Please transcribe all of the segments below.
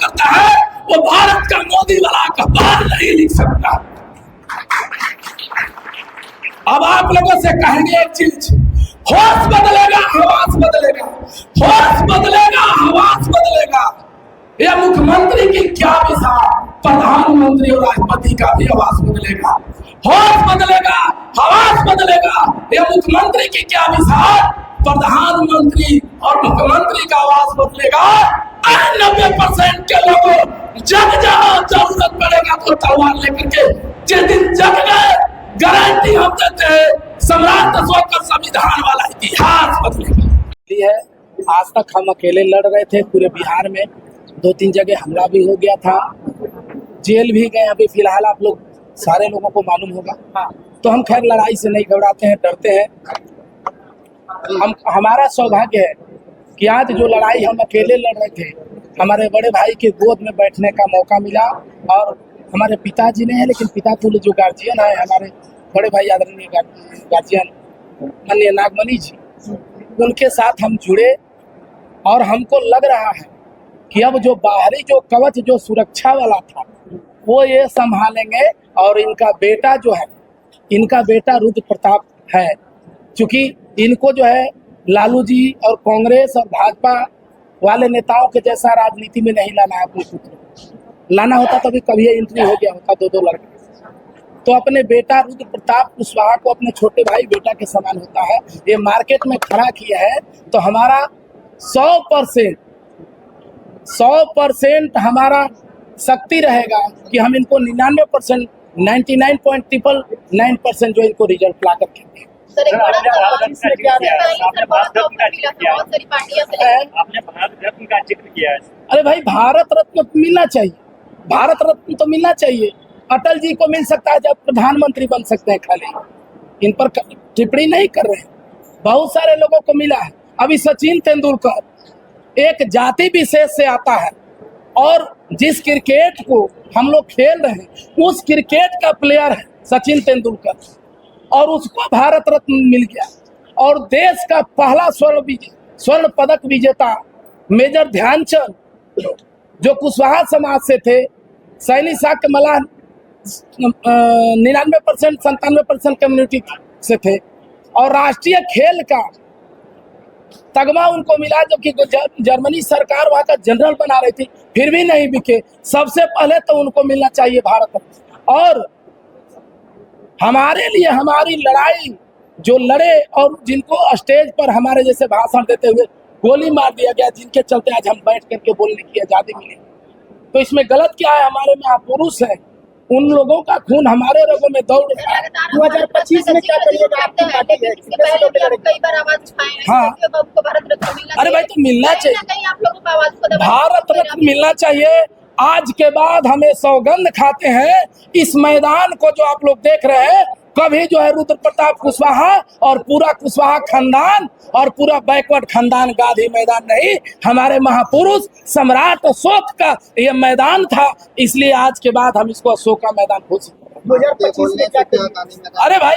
करता है वो भारत का मोदी वाला अखबार नहीं लिख सकता। अब आप लोगों से कहेंगे एक चीज, होश बदलेगा हवास बदलेगा, होश बदलेगा हवास बदलेगा। यह मुख्यमंत्री की क्या विचार, प्रधानमंत्री और राष्ट्रपति का भी आवाज बदलेगा। होश बदलेगा हवास बदलेगा। यह मुख्यमंत्री की क्या विचार, प्रधानमंत्री और मुख्यमंत्री का आवाज बदलेगा। 90% के लोगों जग जाओ, जरूरत पड़ेगा तो तलवार लेकर के, जिस दिन जग गए गारंटी हम देते हैं सम्राट अशोक का संविधान वाला इतिहास बदलेगा। आज तक हम अकेले लड़ रहे थे पूरे बिहार में, 2-3 जगह हमला भी हो गया था, जेल भी गए। अभी फिलहाल आप लोग सारे लोगों को मालूम होगा। तो हम खैर लड़ाई से नहीं घबराते हैं, डरते हैं। हमारा सौभाग्य है कि आज जो लड़ाई हम अकेले लड़ रहे थे, हमारे बड़े भाई के गोद में बैठने का मौका मिला। और हमारे पिताजी ने है, लेकिन पिता तुल्य जो गार्जियन है, हमारे बड़े भाई आदरणीय गार्जियन माननीय नागमणि जी, उनके साथ हम जुड़े। और हमको लग रहा है कि अब जो बाहरी जो कवच जो सुरक्षा वाला था वो ये संभालेंगे। और इनका बेटा जो है, इनका बेटा रुद्र प्रताप है, क्योंकि इनको जो है लालू जी और कांग्रेस और भाजपा वाले नेताओं के जैसा राजनीति में नहीं लाना है। अपने पुत्र लाना होता तो भी कभी एंट्री हो गया होता 2-2 लड़के। तो अपने बेटा रुद्र प्रताप कुशवाहा को अपने छोटे भाई बेटा के समान होता है, ये मार्केट में खड़ा किया है। तो हमारा 100% हमारा शक्ति रहेगा कि हम इनको 99%, 99.999% जो इनको रिजल्ट ला करके दें। सर, एक बड़ा सवाल इसमें क्या है? आपने भारत रत्न का जिक्र किया है। अरे भाई, भारत रत्न मिलना चाहिए, भारत रत्न तो मिलना चाहिए। अटल जी को मिल सकता है जब प्रधानमंत्री बन सकते हैं, खाली इन पर टिप्पणी नहीं कर रहे हैं। बहुत सारे लोगों को मिला है। अभी सचिन तेंदुलकर एक जाति विशेष से आता है, और जिस क्रिकेट को हम लोग खेल रहे हैं उस क्रिकेट का प्लेयर है सचिन तेंदुलकर, और उसको भारत रत्न मिल गया। और देश का पहला स्वर्ण पदक विजेता मेजर ध्यानचंद, जो कुशवाहा समाज से थे, सैनी शाक्य मलाह 99% 97% कम्युनिटी से थे, और राष्ट्रीय खेल का तगमा उनको मिला, जबकि जर्मनी सरकार वहां का जनरल बना रही थी, फिर भी नहीं बिके। सबसे पहले तो उनको मिलना चाहिए भारत रत्न। और हमारे लिए हमारी लड़ाई जो लड़े और जिनको स्टेज पर हमारे जैसे भाषण देते हुए गोली मार दिया गया, जिनके चलते आज हम बैठ करके बोलने की आजादी मिली, तो इसमें गलत क्या है? हमारे महापुरुष है, उन लोगों का खून हमारे रगों में दौड़ रहा है। 2025 में क्या करिएगा? आपकी पार्टी है, कई बार आवाज उठाए हैं। हाँ, भारत रत्न मिलना, अरे भाई तो मिलना चाहिए, आप लोगों को आवाज को भारत रत्न मिलना चाहिए। आज के बाद हमें सौगंध खाते हैं, इस मैदान को जो आप लोग देख रहे हैं, कभी जो है रुद्र प्रताप कुशवाहा और पूरा कुशवाहा खानदान और पूरा बैकवर्ड खानदान गांधी मैदान नहीं, हमारे महापुरुष सम्राट अशोक का ये मैदान था। इसलिए आज के बाद हम इसको अशोक का मैदान घोषित। 2025 में क्या अरे भाई,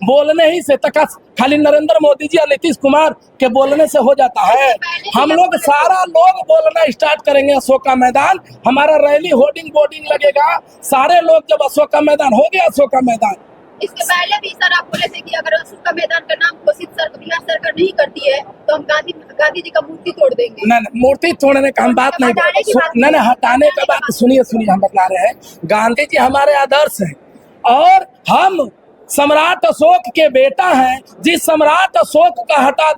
बोलने ही से तक खाली नरेंद्र मोदी जी और नीतीश कुमार के बोलने से हो जाता है? हम लोग सारा लोग बोलना स्टार्ट करेंगे। अशोक का मैदान हमारा रैली होर्डिंग बोर्डिंग लगेगा, सारे लोग जब अशोक का मैदान हो गया, अशोक का मैदान। इसके पहले भी सर आप बोले थे कि अगर अशोक का मैदान का नाम घोषित बिहार सरकार नहीं करती है तो हम गांधी जी का मूर्ति तोड़ देंगे। नहीं, मूर्ति तोड़ने का हम बात नहीं, नहीं हटाने का बात। सुनिए हम बता रहे हैं, गांधी जी हमारे आदर्श हैं, और हम सम्राट अशोक के बेटा हैं। जिस सम्राट अशोक का हटा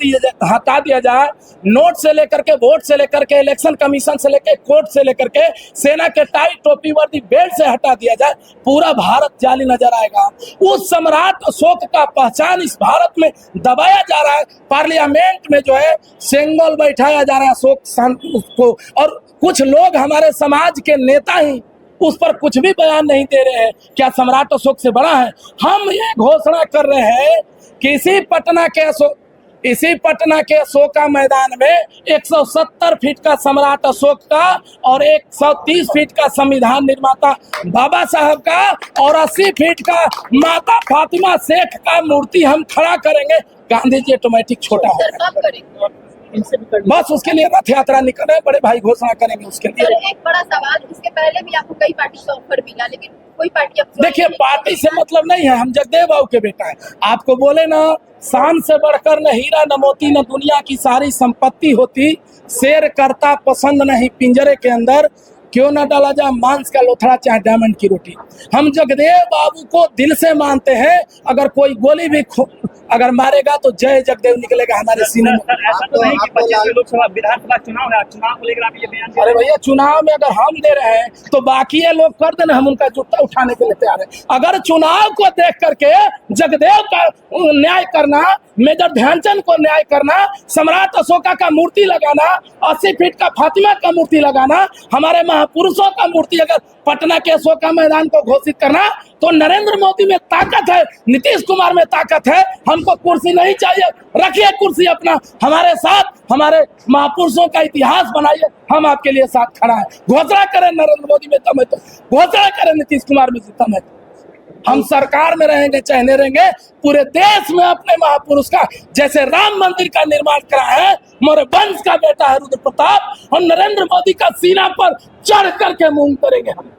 दिया जाए, नोट से लेकर के, वोट से लेकर के, इलेक्शन कमीशन से लेकर, कोर्ट से लेकर के, सेना के टाई टोपी वर्दी बेल्ट से हटा दिया जाए, पूरा भारत जाली नजर आएगा। उस सम्राट अशोक का पहचान इस भारत में दबाया जा रहा है। पार्लियामेंट में जो है सिंगल बैठाया जा रहा है अशोक को, और कुछ लोग हमारे समाज के नेता ही उस पर कुछ भी बयान नहीं दे रहे हैं। क्या सम्राट अशोक से बड़ा है? हम ये घोषणा कर रहे हैं कि इसी पटना के अशोक का मैदान में 170 फीट का सम्राट अशोक का और 130 फीट का संविधान निर्माता बाबा साहब का और 80 फीट का माता फातिमा शेख का मूर्ति हम खड़ा करेंगे। गांधी जी ऑटोमेटिक छोटा हो गया। इनसे भी कर बस उसके लिए रथ यात्रा निकल रहे हैं, बड़े भाई घोषणा करेंगे उसके लिए। सर एक बड़ा सवाल, इसके पहले भी आपको कई पार्टी का ऑफर मिला, लेकिन कोई पार्टी अब देखिए पार्टी से मतलब नहीं है, हम जगदेव बाबू के बेटा है। आपको बोले ना, शान से बढ़कर न हीरा न मोती न दुनिया की सारी संपत्ति होती, शेर करता पसंद नहीं पिंजरे के अंदर, क्यों न डाला जाए मांस का लोथड़ा चाहे डायमंड की रोटी। हम जगदेव बाबू को दिल से मानते हैं। अगर कोई गोली भी अगर मारेगा तो जय जगदेव निकलेगा हमारे सीने में। सर ऐसा तो नहीं कि 25 लोकसभा विधानसभा चुनाव है, चुनाव को लेकर आप ये बयान दे अरे रहे हैं। भैया चुनाव में अगर हम दे रहे हैं तो बाकी ये लोग कर देना, हम उनका जूता उठाने के लिए तैयार है। अगर चुनाव को देख करके जगदेव का न्याय करना, मेजर ध्यानचंद को न्याय करना, सम्राट अशोका का मूर्ति लगाना, 80 फीट का फातिमा का मूर्ति लगाना, हमारे महापुरुषों का मूर्ति अगर पटना के अशोका मैदान को घोषित करना, तो नरेंद्र मोदी में ताकत है, नीतीश कुमार में ताकत है। हमको कुर्सी नहीं चाहिए, रखिए कुर्सी अपना हमारे साथ, हमारे महापुरुषों का इतिहास बनाइए, हम आपके लिए साथ खड़ा है। घोषणा करें नरेंद्र मोदी में दम है तो, घोषणा करें नीतीश कुमार में दम है तो, हम सरकार में रहेंगे चाहे नहीं रहेंगे, पूरे देश में अपने महापुरुष का, जैसे राम मंदिर का निर्माण करा है, मोरे वंश का बेटा है रुद्र प्रताप, हम नरेंद्र मोदी का सीना पर चढ़ करके मूंग करेंगे हम।